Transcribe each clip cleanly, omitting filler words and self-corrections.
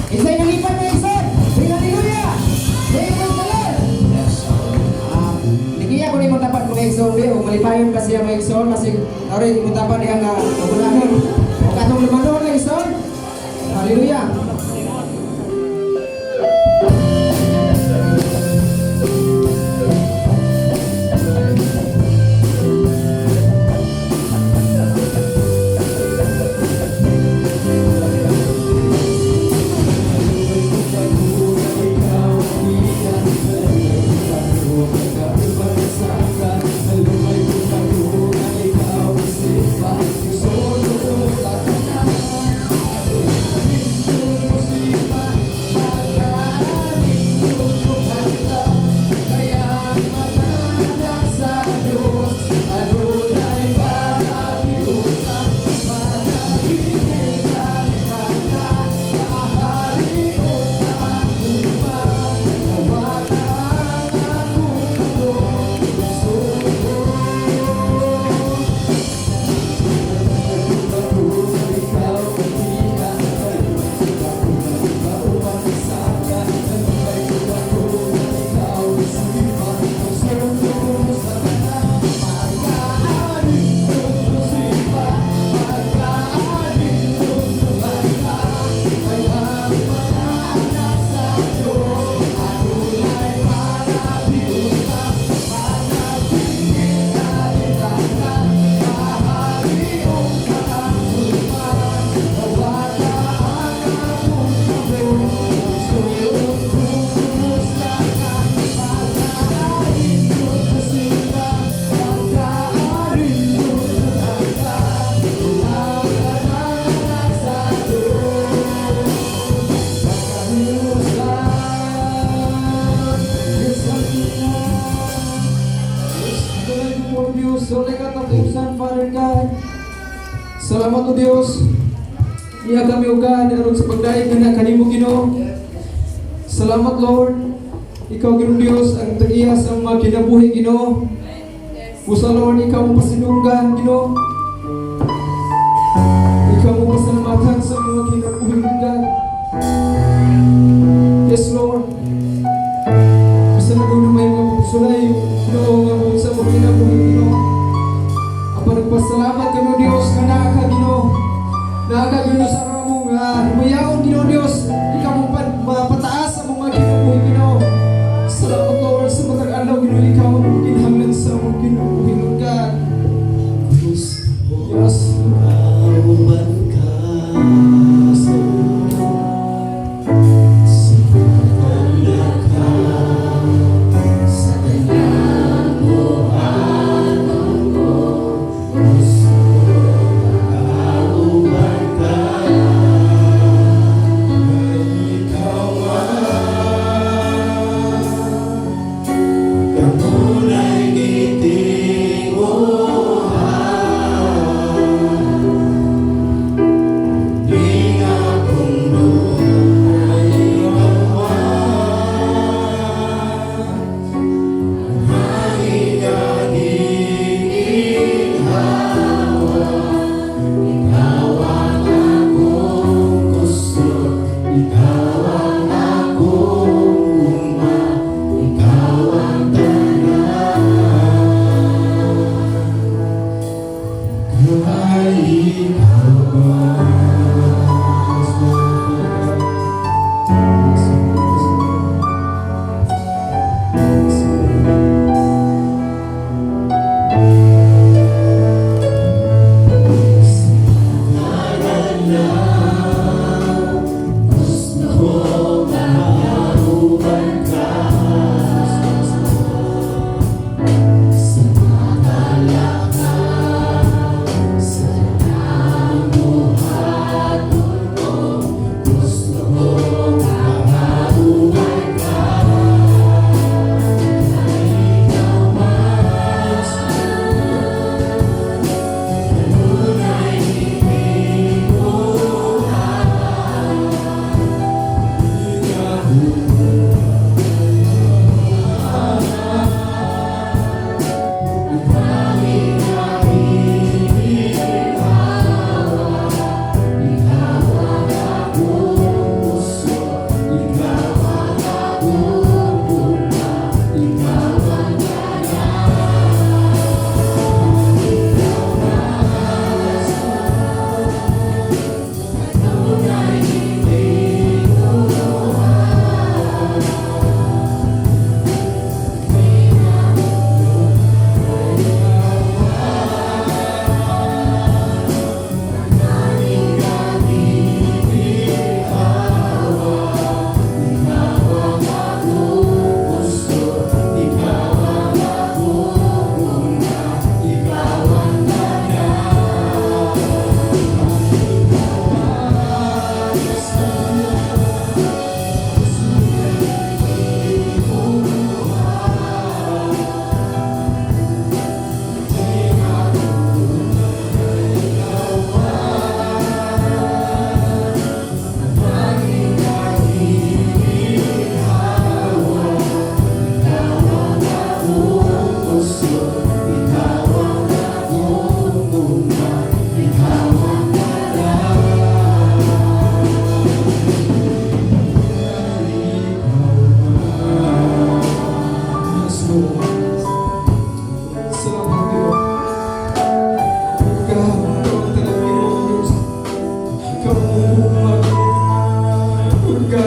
Isa'y nalipan na Igsoon. Sing hallelujah. Sing praise the Lord. Nagiya ko rin mo tapat mga Igsoon. Malipayon kasi ang mga Igsoon. Kasi rin mo tapat niya nga pagulanon. O katong lumanon na Igsoon. Hallelujah. Salamat o Diyos. Niya kami ugan aron sa pagdaig na kanimo Ginoo. Salamat Lord. Ikaw Ginoo Dios ang tagiya sa mga kinabuhi Ginoo. Pusa Lord, ikaw mo pasinunggan Ginoo. Ikaw mo pasalamatan sa mga kinabuhi God. Yes Lord. Pusa na doon may mga pagsulay Ginoo nga mo sa mga kinabuhi Ginoo. Nagpasalamat kami Diyos na nakakagino sa ramong himayaon Ginoo Diyos. Ikaw mo pataas sa mga kinabuhi Ginoo. Salamat Lord sa matag adlaw Ginoo. Ikaw ang ginhanglan sa mga kinabuhi God. Yes. Yes.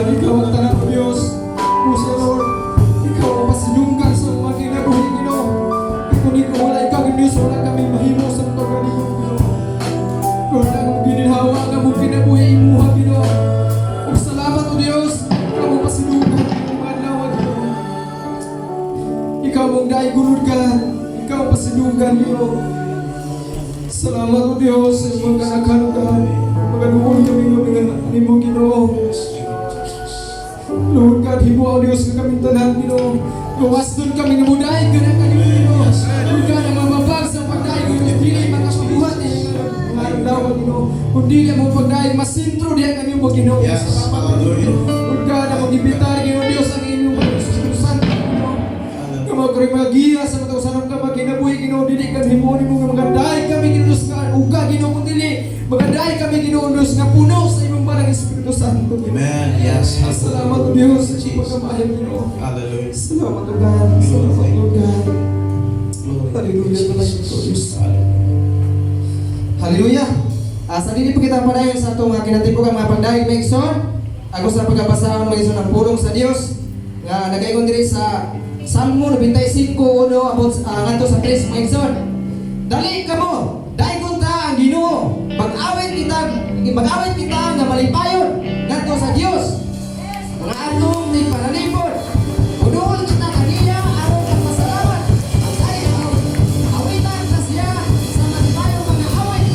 God, ikaw ang tanan o Diyos. Pusa Lord, ikaw ang pasinyunggan sa mga kinabuhi Ginoo. Kung ikaw wala ikaw ang Diyos, wala kami mahimo sa pagkalimong Ginoo. Lord, ang gininhawa nga mong kinabuhi imuha Ginoo. Ug salamat o Diyos, ikaw ang pasinyunggan ng adlaw Ginoo. Ikaw mong daigulod ka, ikaw ang pasinyunggan Ginoo. Salamat o Diyos sa mga kanakanugan, mga luon kami ng mga animo Ginoo. Lord God, hibo ang Diyos na kami tanan Ginoo. Gawas doon kami na muday, ganang kanimo Ginoo. Lord God, ang mamabag sa pagdaig Ginoo, dili makapabuhat mga adlaw Ginoo. Kung dili ang mga pagdaig, masintro diyan kanimo Ginoo. Lord God, ang mag-ibitar Ginoo Diyos ang inyong pagsususan Ginoo. Kamagkari mga giya sa matausanong ka magkinabuhi Ginoo, dili kan himoni mo nga mga daig kami Ginoo nga uga Ginoo kung dili mga daig kami Ginoo Diyos nga puno sa imong balang Espiritu Santo. Amen. Yes. Salamat o Diyos sa iyong pagkamayan Ginoo. Hallelujah. Salamat o God. Salamat o God. Hallelujah naman ito Diyos. Hallelujah. Sa dili po kita padayon sa itong kinatibok ang mga pagdahig may igsoon. Ako sa pagkabasahon mga igsoon ng pulong sa Diyos. Nga nagayon diri sa Salmo 95:1 abot ngadto sa 3 mga igsoon. Dali kamo, dayon ta ang Ginoo. Mag-awit kita nga malipayon ngadto sa Dios. Mga atong ni panalipod. Punuon kita kaniya aron kang masalamat. Pagday awitan ta siya sa malipayong mga awit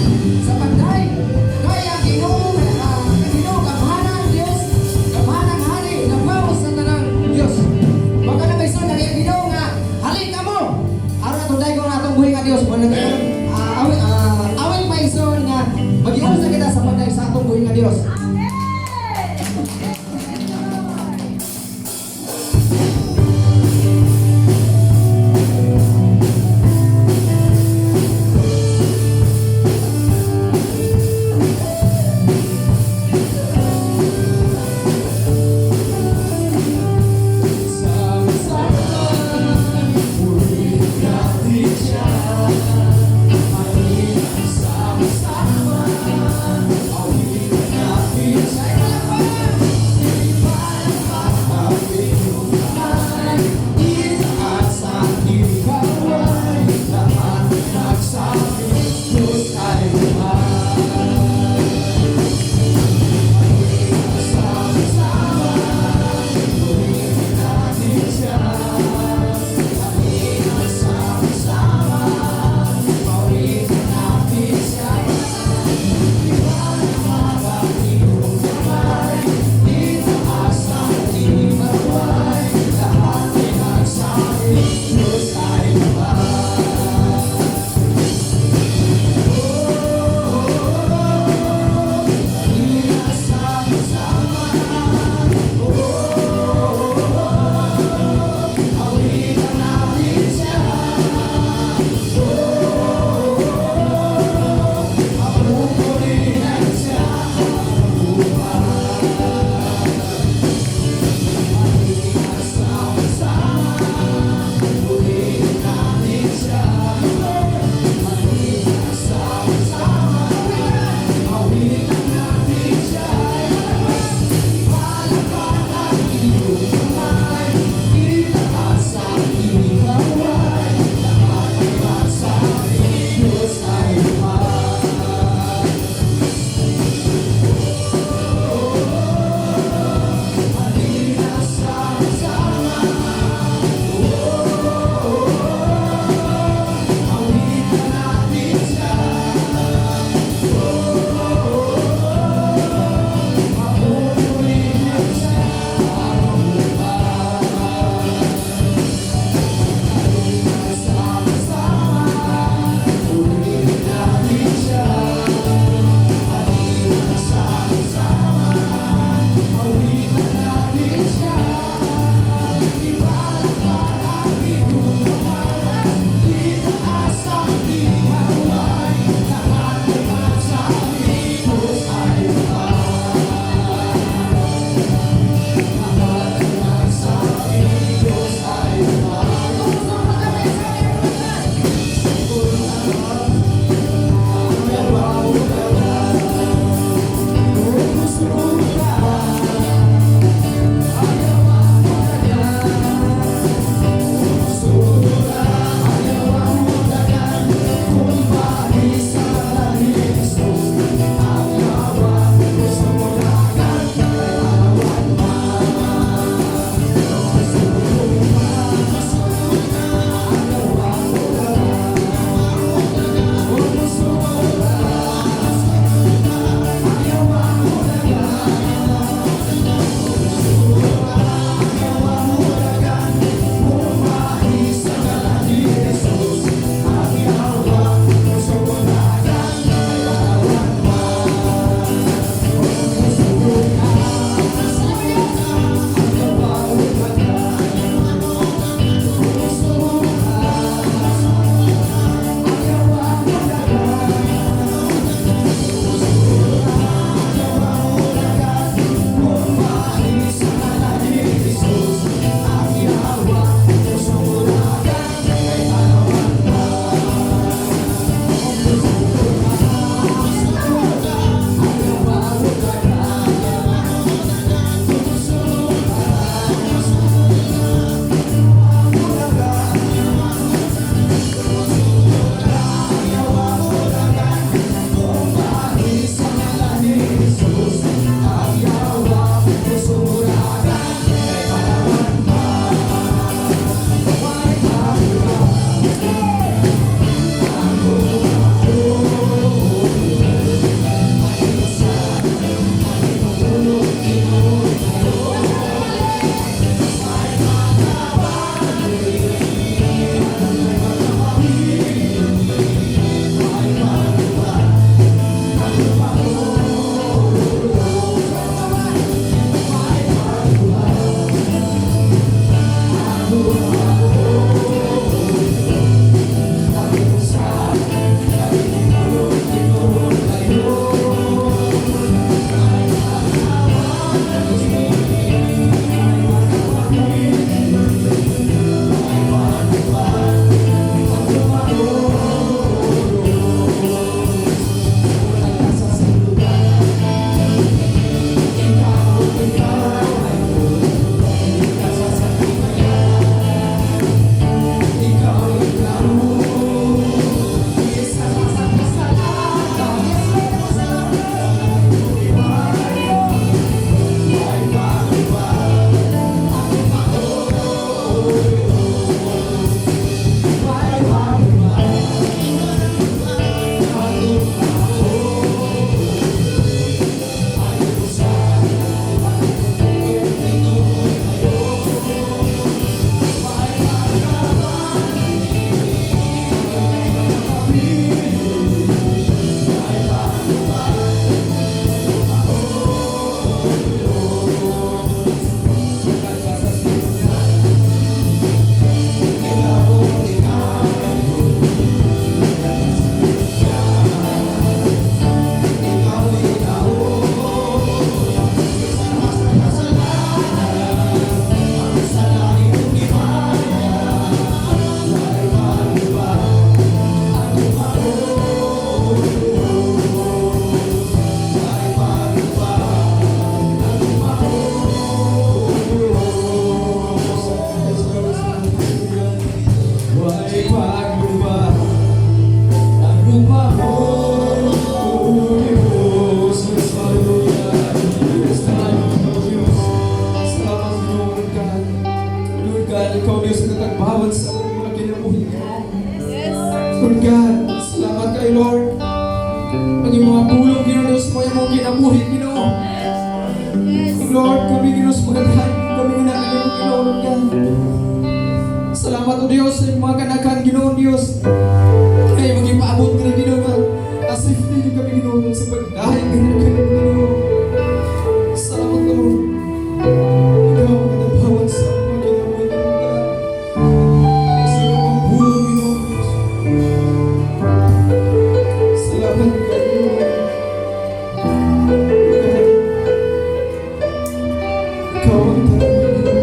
sa pagday. Kaya Ginoo kamhanan Dios, kamhanan hari labaw sa tanang Dios. Maka na may sunod ang Ginoo nga hali kamo. Aron atong dayon atong buhi nga Dios. Awit may son nga mag-iusa kita sa pagday sa atong buhi nga Dios. Sama-sama, awit natin siya. Ikaw, Diyos, ang nagbawan sa among mga kinabuhi, Ginoo. Lord God, salamat kayo, Lord. Ang iyong mga pulong, Ginoo, Diyos mo, yung mga kinabuhi, Ginoo. Lord, kami, Ginoo, sa magandaan, kami ginagawa, Ginoo, Lord God. Salamat, O Diyos, sa iyong mga kanakan, Ginoo, Diyos. Kaya mag-ipaabot ka na, Ginoo, nga. As if hindi kami, Ginoo, sa pagdahin, Ginoo. Salamat, Lord. Ikaw ang nagbawan sa mga kinabuhi, Ginoo, God. Sa iyong mga pulong, Ginoo, Diyos. Salamat kayo. Ikaw ang talagang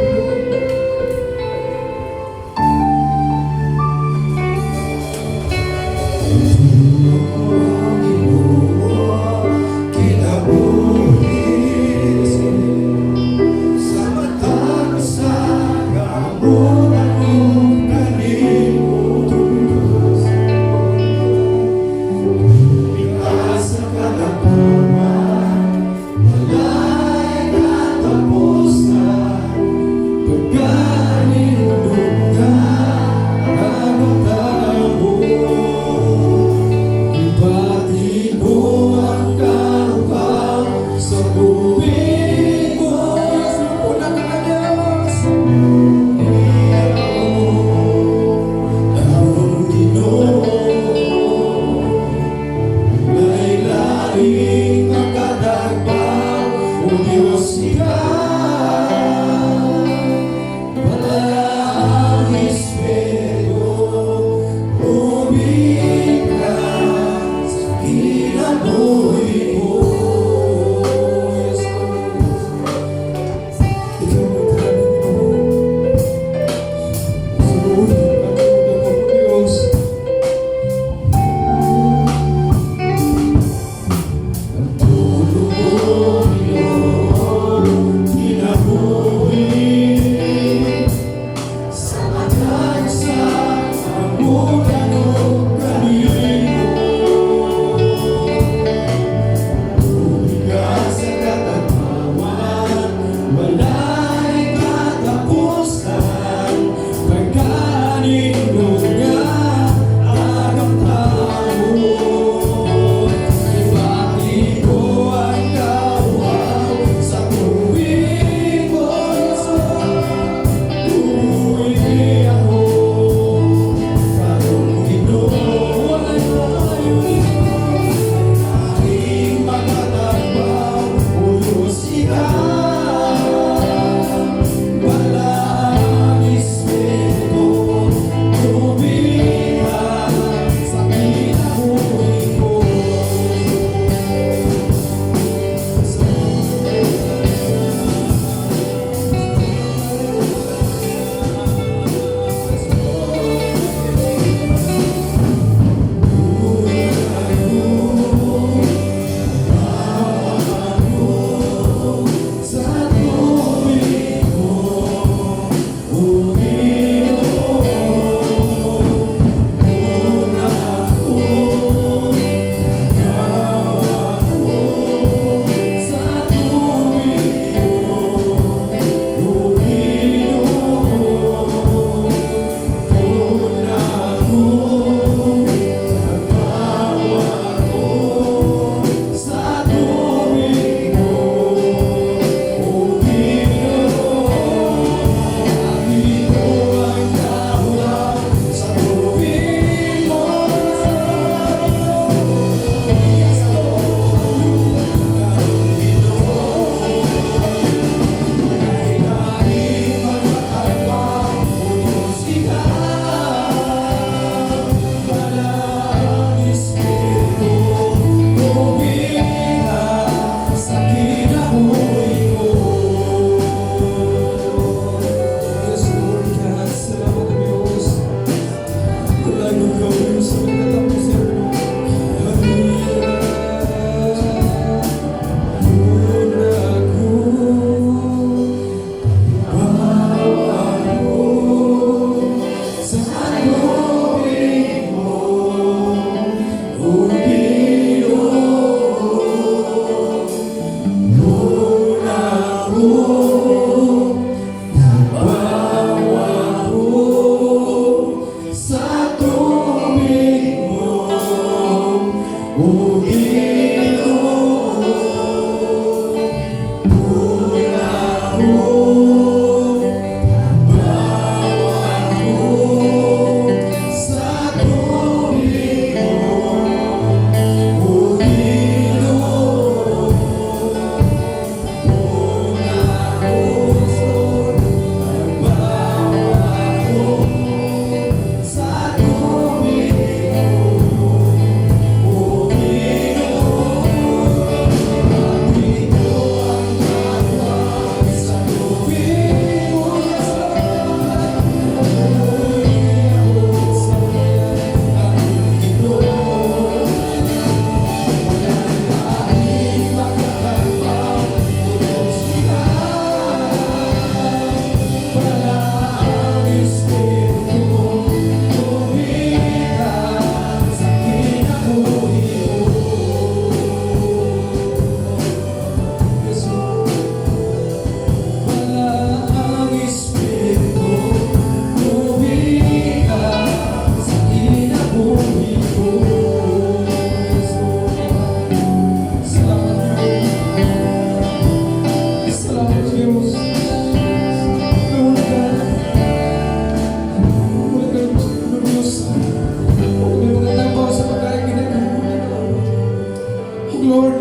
Lord,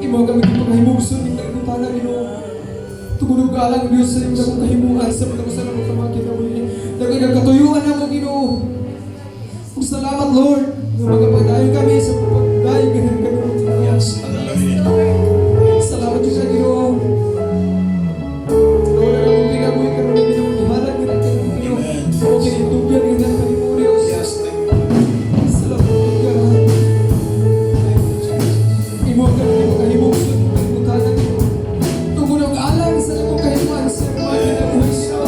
imo kami pagkahimugson ng kalibutan Ginoo. Tugod galang Dios sa imong kahimuan sa mga sa mga kinabuhi. Daghang katuyuan namo Ginoo. Ug salamat Lord, nga magapadayon kami sa pagdayon ganang kanunay. Yes, salamat sa Ginoo. Lord, ang ginabuhi karon na ginamahal ganang Ginoo. Okay, tugyan ganang kanimo Dios. Yes, salamat ka. Imo ka kahimugson ng kalibutan Ginoo. Tugod og alang sa imong kahimuan sa mga kinabuhi Ginoo.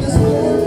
Yes, Lord.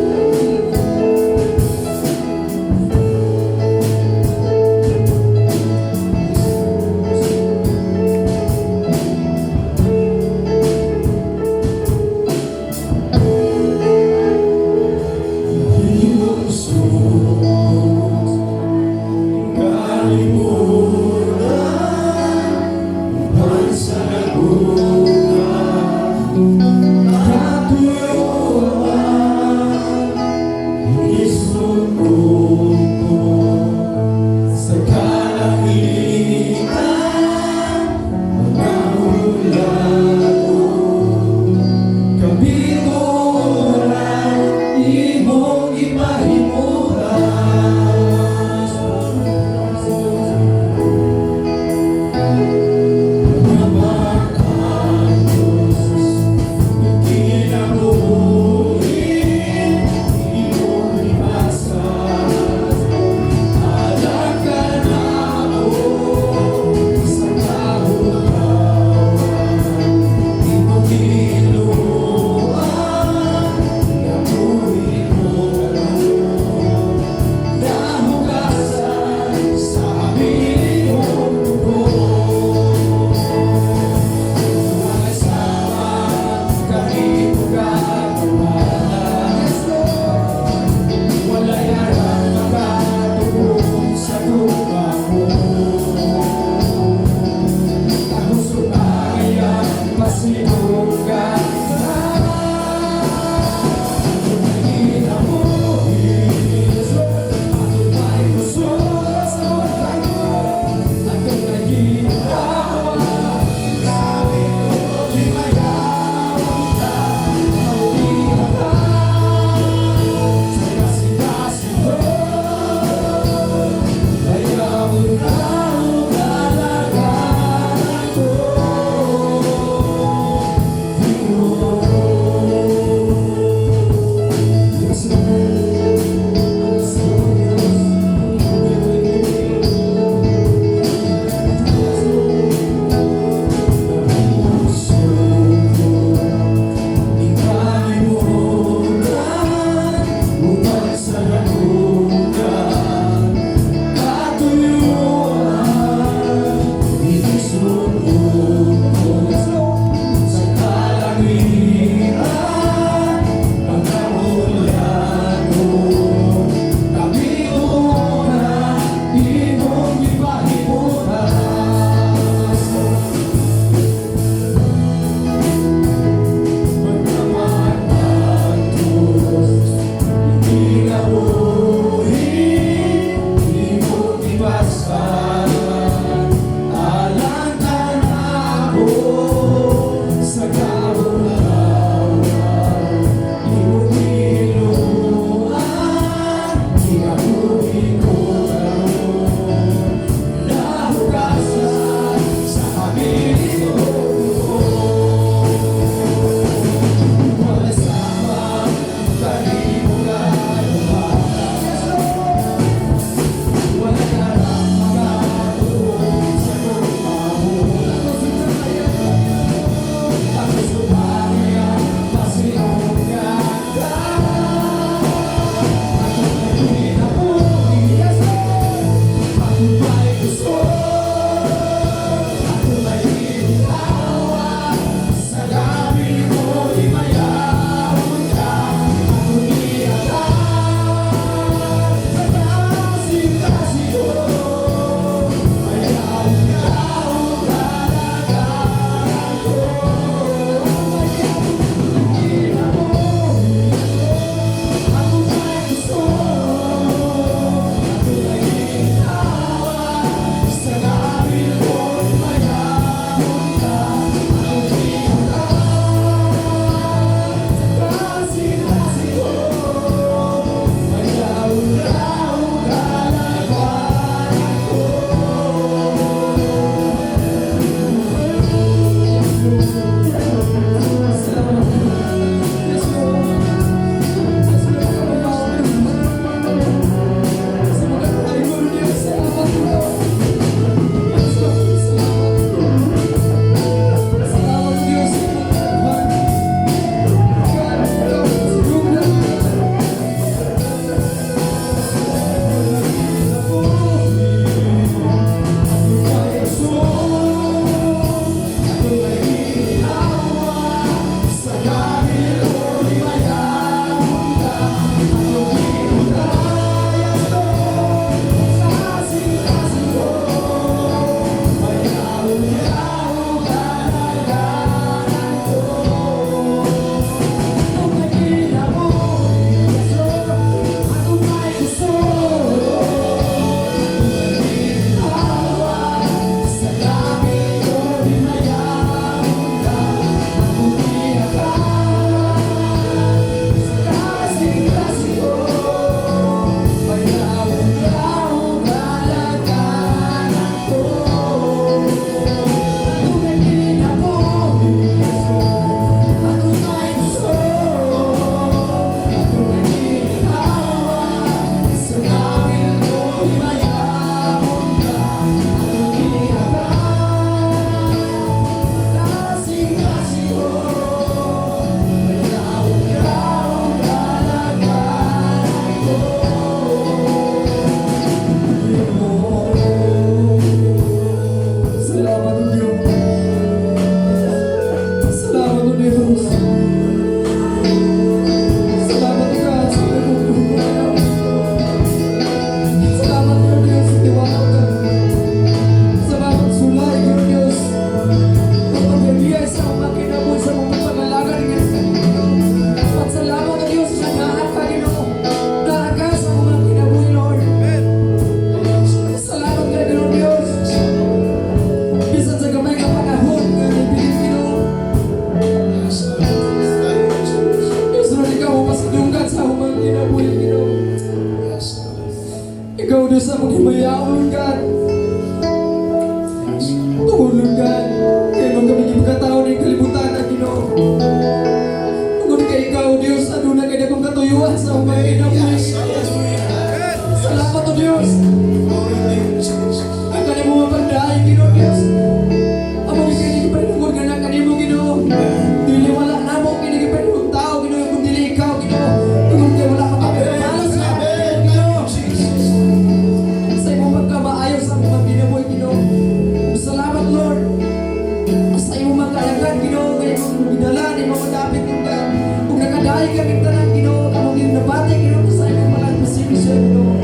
malapit ng God. Kung nakadayo kami tanan, Ginoo, among yung nabati, Ginoo, sa imong malang pasibisyon, Ginoo.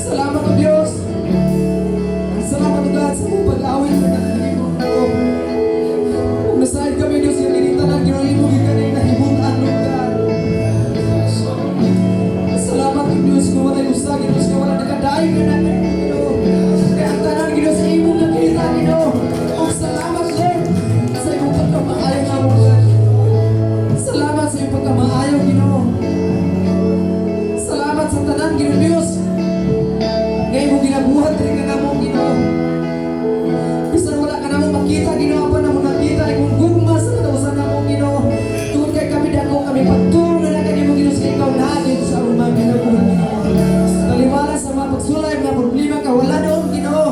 Salamat o Diyos. Salamat o God sa mong pag-awit na nakahimong, Ginoo. Kung nasahid kami, Diyos, yung initanan, Ginoo, imong ikanin na hibutan, Lord God. Salamat o Diyos, kung wala'y usag, Diyos, kung wala nakadayo ka namin, Ginoo. Kaya ang tanan, Ginoo, sa imong nakita, Ginoo. Kung salamat, Lord, sa imong pagkamaayaw na mo, God. Salamat sa iyong pagkamaayaw, Ginoo. Salamat sa tanan, Ginoo Diyos. Ngayon mo ginabuhat rin ka na mo, Ginoo. Bisan wala ka na mo makita, Ginoo, pa na mo nakita, kung gugma sa katausan na mo, Ginoo. Tungkol kay kami dako, kami pagtulong na kami mo, Ginoo, sa ikaw nagin sa umang ginabuhat, Ginoo. Taliwala sa mga pagsulay, mga problema ka, wala doon, Ginoo.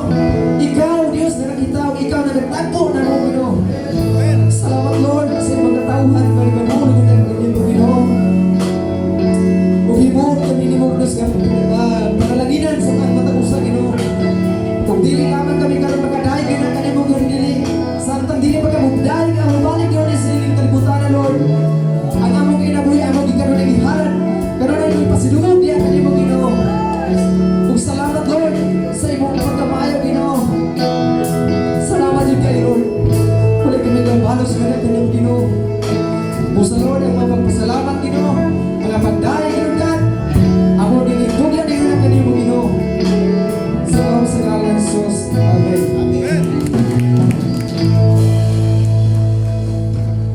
Ikaw, Diyos, na nakita, ikaw na nagtago na mo, Ginoo. Salamat, Lord, sa iyong mga tauhan, kami manulog na kami mo, Ginoo. Uhimog kami ni mo, Diyos, panalaginan sa mga matagusa, Ginoo. Kung dili lamang kami karon magkadaig na kanimo gyud dili. Samtang dili pa ka mugdaig ka mabalik gyud sa ining kalibutan, Lord. Ang among kinabuhi among gikaron ang ihalan. Karon ay pasidungog diya kanimo, Ginoo. Ug salamat, Lord, sa imong pagkamaayo, Ginoo. Salamat gyud kay Lord. Wala kami kang balos nga kanimo, Ginoo. Mo sa Lord ang mapagpasalamat